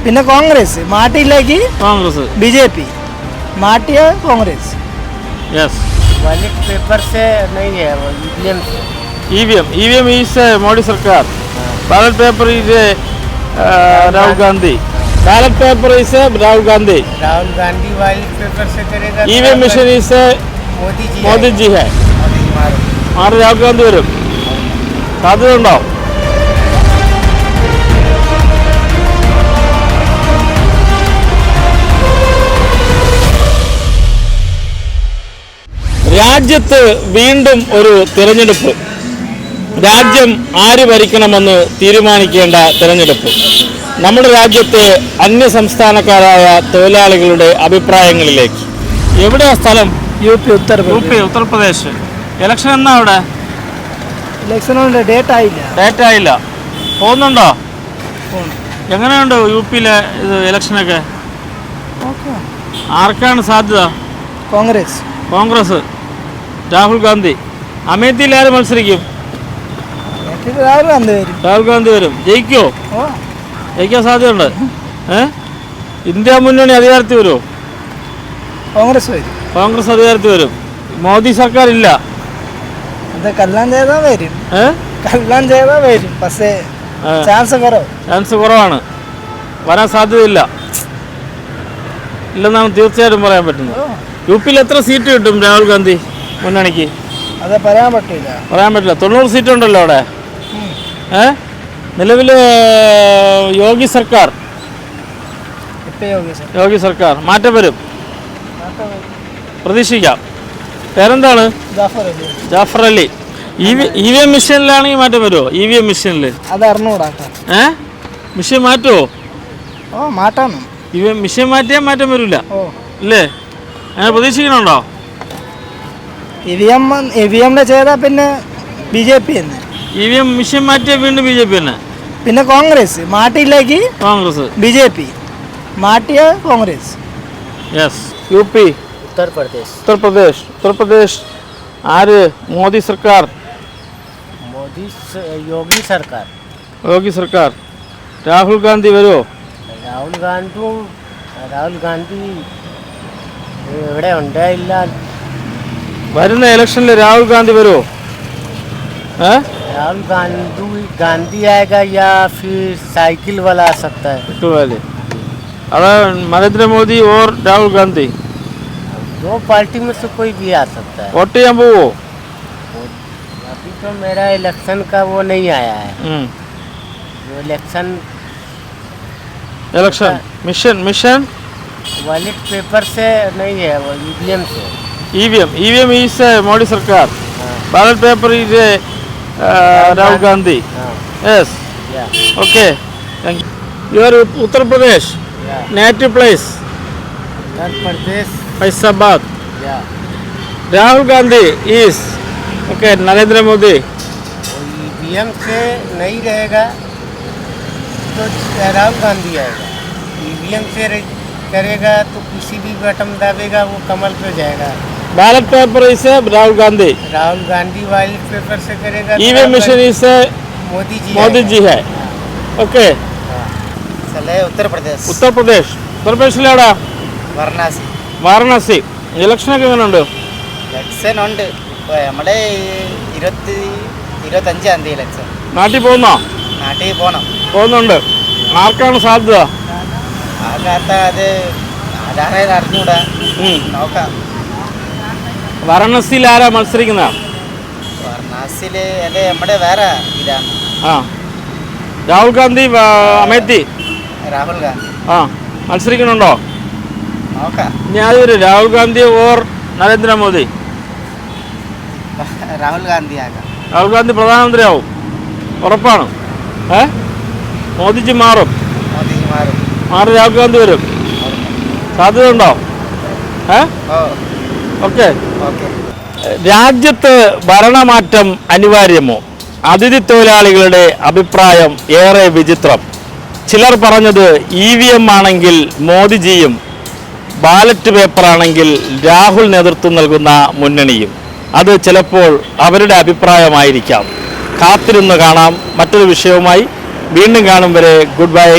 പിന്നെ കോൺഗ്രസ് മാറ്റിയിലേക്ക് कांग्रेस बीजेपी माटिया कांग्रेस यस बैलेट पेपर से नहीं है, वो ईवीएम से। ईवीएम इज मोदी सरकार ballot paper is Rahul Gandhi ballot paper is Rahul Gandhi Rahul Gandhi ballot paper से करेगा। EVM machine is Modi G high ആറ് രാഹുൽ ഗാന്ധി വരും സാധ്യത ഉണ്ടോ രാജ്യത്ത് വീണ്ടും ഒരു തിരഞ്ഞെടുപ്പ് രാജ്യം ആര് ഭരിക്കണമെന്ന് തീരുമാനിക്കേണ്ട തിരഞ്ഞെടുപ്പ് നമ്മുടെ രാജ്യത്തെ അന്യസംസ്ഥാനക്കാരായ തൊഴിലാളികളുടെ അഭിപ്രായങ്ങളിലേക്ക് എവിടെയാ സ്ഥലം यूपी ഉത്തർപ്രദേശ് ഇലക്ഷൻ എന്നാ അവിടെ इलेक्शन डेट आइല്ല ഡേറ്റ് ആയില്ല പോകുന്നുണ്ടോ എങ്ങനെയുണ്ട് യു പിയിലെ ഇത് ഇലക്ഷനൊക്കെ ആർക്കാണ് സാധ്യത कांग्रेस കോൺഗ്രസ് രാഹുൽ ഗാന്ധി അമേത്തിയിൽ ആര് മത്സരിക്കും രാഹുൽ ഗാന്ധി വരും ജയിക്കുമോ ജയിക്കാൻ സാധ്യതയുണ്ട് ഇന്ത്യ മുന്നണി അധികാരത്തിൽ വരുമോ കോൺഗ്രസ് അധികാരത്തിൽ വരും മോദി സർക്കാർ ഇല്ല ചാൻസ് കുറവാണ് വരാൻ സാധ്യതയില്ല ഇല്ലെന്നാണ് തീർച്ചയായിട്ടും പറയാൻ പറ്റുന്നത് യു പിയിൽ എത്ര സീറ്റ് കിട്ടും രാഹുൽ ഗാന്ധി മുന്നണിക്ക് പറയാൻ പറ്റില്ല 90 സീറ്റ് ഉണ്ടല്ലോ അവിടെ നിലവിൽ യോഗി സർക്കാർ മാറ്റം വരും പ്രതീക്ഷിക്കാം പേരെന്താണ് Jafar Ali E V M മെഷീനിലാണെങ്കിൽ മാറ്റം വരുമോ ഇ വി എം മെഷീനിൽ മെഷീൻ മാറ്റുമോ മെഷീൻ മാറ്റിയാൽ മാറ്റം വരില്ല അല്ലേ അങ്ങനെ പ്രതീക്ഷിക്കണുണ്ടോ ചെയ്താൽ പിന്നെ ബി ജെ പി തന്നെ ഇ വി എം മെഷീൻ മാറ്റിയാൽ വീണ്ടും ബി ജെ പി തന്നെ പിന്നെ കോൺഗ്രസ് മാറ്റിയിലേക്ക് കോൺഗ്രസ് ബി ജെ പി മാറ്റിയ Congress yes U P Uttar Pradesh ആര് മോദി സർക്കാർ യോഗി സർക്കാർ രാഹുൽ ഗാന്ധി വരുമോ രാഹുൽ ഗാന്ധി ഇവിടെ ഉണ്ടായില്ല വരുന്ന ഇലക്ഷനിൽ രാഹുൽ ഗാന്ധി വരുമോ राहुल गांधी आएगा या फिर साइकिल वाला आ सकता है नरेंद्र मोदी और राहुल गांधी दो पार्टी में से कोई भी आ सकता है वोट या वो अभी तो मेरा इलेक्शन का वो नहीं आया है जो इलेक्शन मिशन बैलेट पेपर से नहीं है, वो ईवीएम से। ईवीएम इज मोदी सरकार ballot paper is Rahul Gandhi yes okay thank you you are Uttar Pradesh native place Uttar Pradesh Faizabad Rahul Gandhi is okay Narendra Modi EVM से नहीं रहेगा तो राहुल गांधी आएगा ईवीएम से करेगा तो किसी भी बटन दबेगा वो कमल पे जाएगा ballot paper is Rahul Gandhi ballot paper से करेगा EVM machine is Modi ji है ओके ഉത്തർപ്രദേശിലെവിടാ വാരണാസി ഇലക്ഷനൊക്കെ എങ്ങനെയുണ്ട് ഇലക്ഷൻ ഉണ്ട് ഇപ്പോൾ നമ്മുടെ 25-ആം തീയതി ഇലക്ഷൻ നാട്ടിൽ പോകുന്നുണ്ട് ആർക്കാണ് സാധ്യത അറിഞ്ഞൂടാ നോക്കാം വാരണാസിയിൽ ആരാ മത്സരിക്കുന്ന വാരണാസിയില് നമ്മുടെ വേറെ ഇതാണ് രാഹുൽ ഗാന്ധി അമേത്തി രാഹുൽ ഗാന്ധി മത്സരിക്കുന്നുണ്ടോ നോക്കാം ഞാൻ രാഹുൽ ഗാന്ധി ഓർ നരേന്ദ്രമോദി രാഹുൽ ഗാന്ധി ആകാം രാഹുൽ ഗാന്ധി പ്രധാനമന്ത്രിയാവും ഉറപ്പാണ് മോദിജി മാറി രാഹുൽ ഗാന്ധി വരും സാധ്യത ഉണ്ടോ ഓക്കെ രാജ്യത്ത് ഭരണമാറ്റം അനിവാര്യമോ അതിഥി തൊഴിലാളികളുടെ അഭിപ്രായം ഏറെ വിചിത്രം ചിലർ പറഞ്ഞത് EVM ആണെങ്കിൽ മോദിജിയും ബാലറ്റ് പേപ്പറാണെങ്കിൽ രാഹുൽ നേതൃത്വം നൽകുന്ന മുന്നണിയും അത് ചിലപ്പോൾ അവരുടെ അഭിപ്രായമായിരിക്കാം കാത്തിരുന്ന് കാണാം മറ്റൊരു വിഷയവുമായി വീണ്ടും കാണും വരെ ഗുഡ് ബൈ